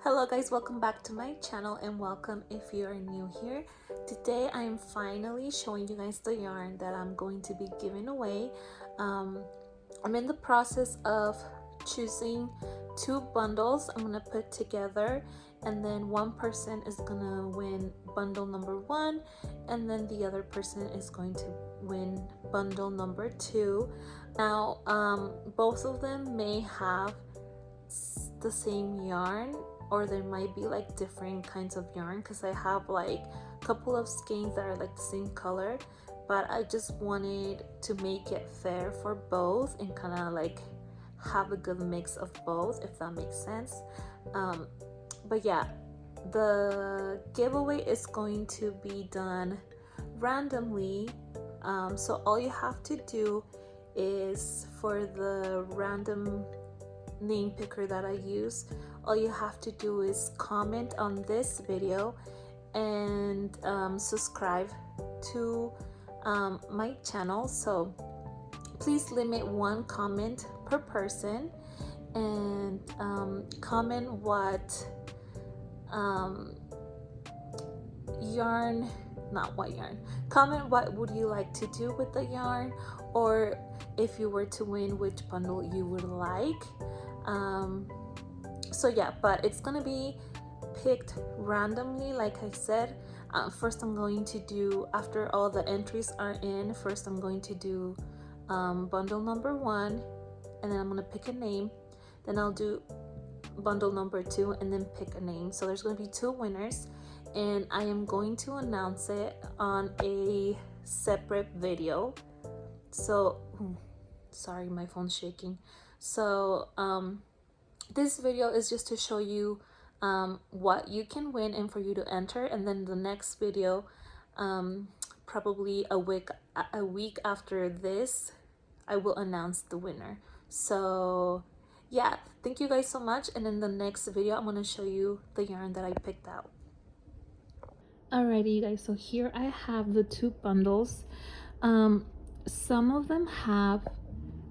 Hello guys, welcome back to my channel and welcome if you are new here. Today I am finally showing you guys the yarn that I'm going to be giving away. I'm in the process of choosing two bundles I'm gonna put together, and then one person is gonna win bundle number 1 and then the other person is going to win bundle number 2. Now both of them may have the same yarn, or there might be like different kinds of yarn because I have like a couple of skeins that are like the same color, but I just wanted to make it fair for both and kind of like have a good mix of both, if that makes sense. But yeah, the giveaway is going to be done randomly, so all you have to do is, for the random name picker that I use, all you have to do is comment on this video and subscribe to my channel. So please limit one comment per person, and comment what yarn, not what yarn, comment what would you like to do with the yarn, or if you were to win, which bundle you would like. So yeah, but it's gonna be picked randomly, like I said. First I'm going to do, after all the entries are in, first I'm going to do bundle number 1, and then I'm gonna pick a name. Then I'll do bundle number 2 and then pick a name. So there's going to be 2 winners, and I am going to announce it on a separate video. So sorry, my phone's shaking. So this video is just to show you what you can win and for you to enter, and then the next video, probably a week after this, I will announce the winner. So yeah, thank you guys so much, and in the next video I'm going to show you the yarn that I picked out. Alrighty you guys, so here I have the 2 bundles. Some of them have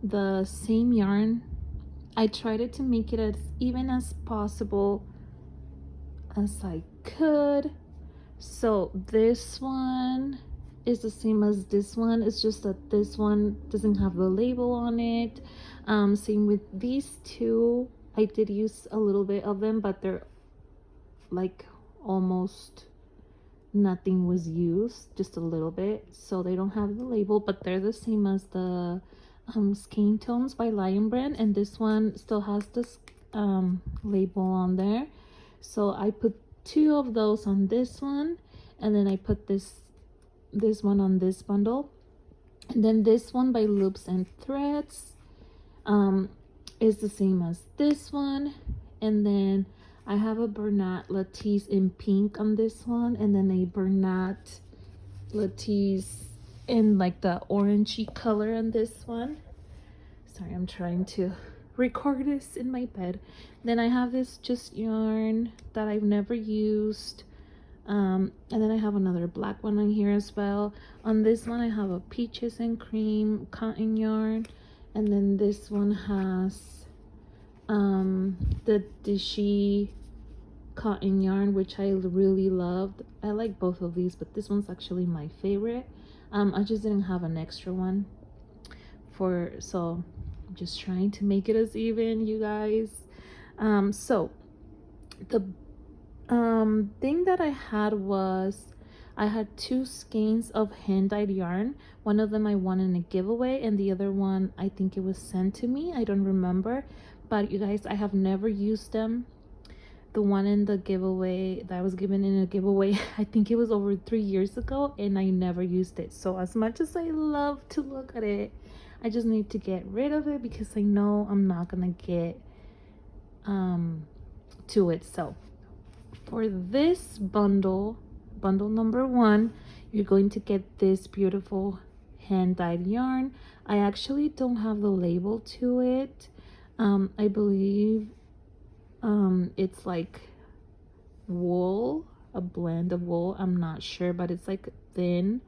the same yarn. I tried to make it as even as possible as I could. So this one is the same as this one, it's just that this one doesn't have the label on it. Same with these 2. I did use a little bit of them, but they're like almost nothing was used, just a little bit, so they don't have the label, but they're the same as the Skein Tones by Lion Brand, and this one still has this label on there. So I put 2 of those on this one, and then I put this one on this bundle, and then this one by Loops and Threads is the same as this one, and then I have a Bernat Lattice in pink on this one, and then a Bernat Lattice in like the orangey color on this one. Sorry, I'm trying to record this in my bed. Then I have this just yarn that I've never used, and then I have another black one on here as well. On this one I have a peaches and cream cotton yarn, and then this one has the Dishy cotton yarn, which I really loved. I like both of these, but this one's actually my favorite. I just didn't have an extra one so I'm just trying to make it as even, you guys. So the thing that I had was, I had 2 skeins of hand-dyed yarn. One of them I won in a giveaway, and the other one I think it was sent to me, I don't remember. But you guys, I have never used them. The one in the giveaway that I was given in a giveaway, I think it was over 3 years ago, and I never used it. So as much as I love to look at it, I just need to get rid of it because I know I'm not gonna get to it. So for this bundle number 1, you're going to get this beautiful hand-dyed yarn. I actually don't have the label to it. I believe it's like wool, a blend of wool, I'm not sure, but it's like thin,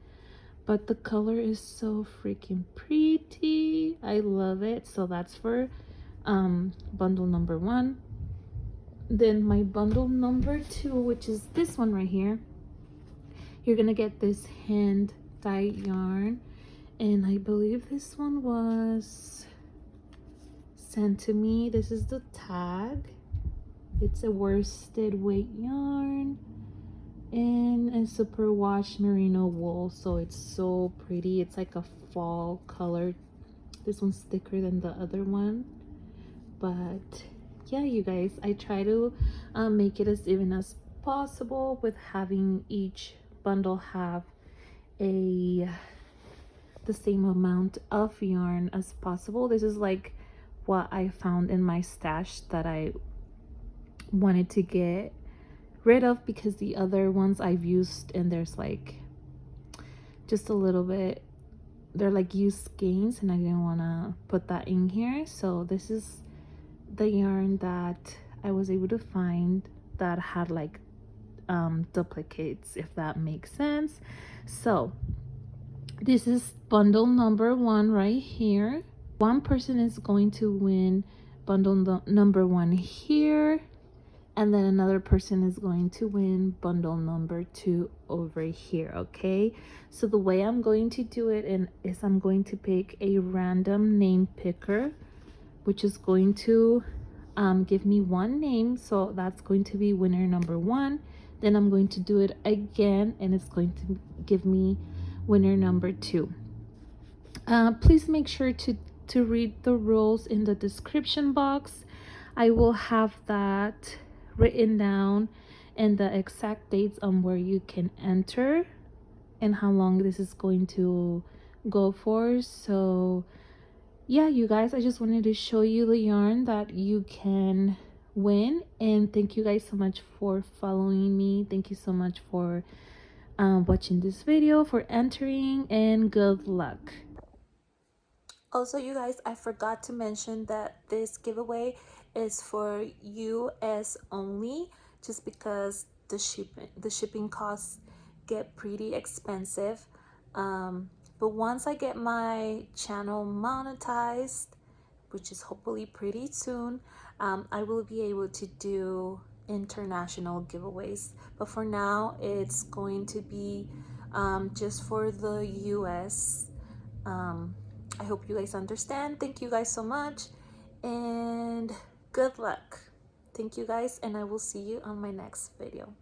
but the color is so freaking pretty. I love it. So that's for bundle number 1. Then my bundle number 2, which is this one right here, you're gonna get this hand dyed yarn, and I believe this one was sent to me. This is the tag. It's a worsted weight yarn and a superwash merino wool, so it's so pretty. It's like a fall color. This one's thicker than the other one, but yeah, you guys, I try to make it as even as possible with having each bundle have the same amount of yarn as possible. This is like what I found in my stash that I wanted to get rid of, because the other ones I've used and there's like just a little bit, they're like used skeins, and I didn't want to put that in here. So this is the yarn that I was able to find that had like duplicates, if that makes sense. So this is bundle number 1 right here. One person is going to win bundle number 1 here, and then another person is going to win bundle number 2 over here. Okay, so the way I'm going to do it is I'm going to pick a random name picker, which is going to give me one name. So that's going to be winner number 1. Then I'm going to do it again, and it's going to give me winner number 2. Please make sure to read the rules in the description box. I will have that written down and the exact dates on where you can enter and how long this is going to go for. So yeah, you guys, I just wanted to show you the yarn that you can win, and thank you guys so much for following me. Thank you so much for watching this video, for entering, and good luck. Also, you guys, I forgot to mention that this giveaway is for US only, just because the shipping costs get pretty expensive. But once I get my channel monetized, which is hopefully pretty soon, I will be able to do international giveaways. But for now, it's going to be just for the US. I hope you guys understand. Thank you guys so much, and good luck. Thank you guys, and I will see you on my next video.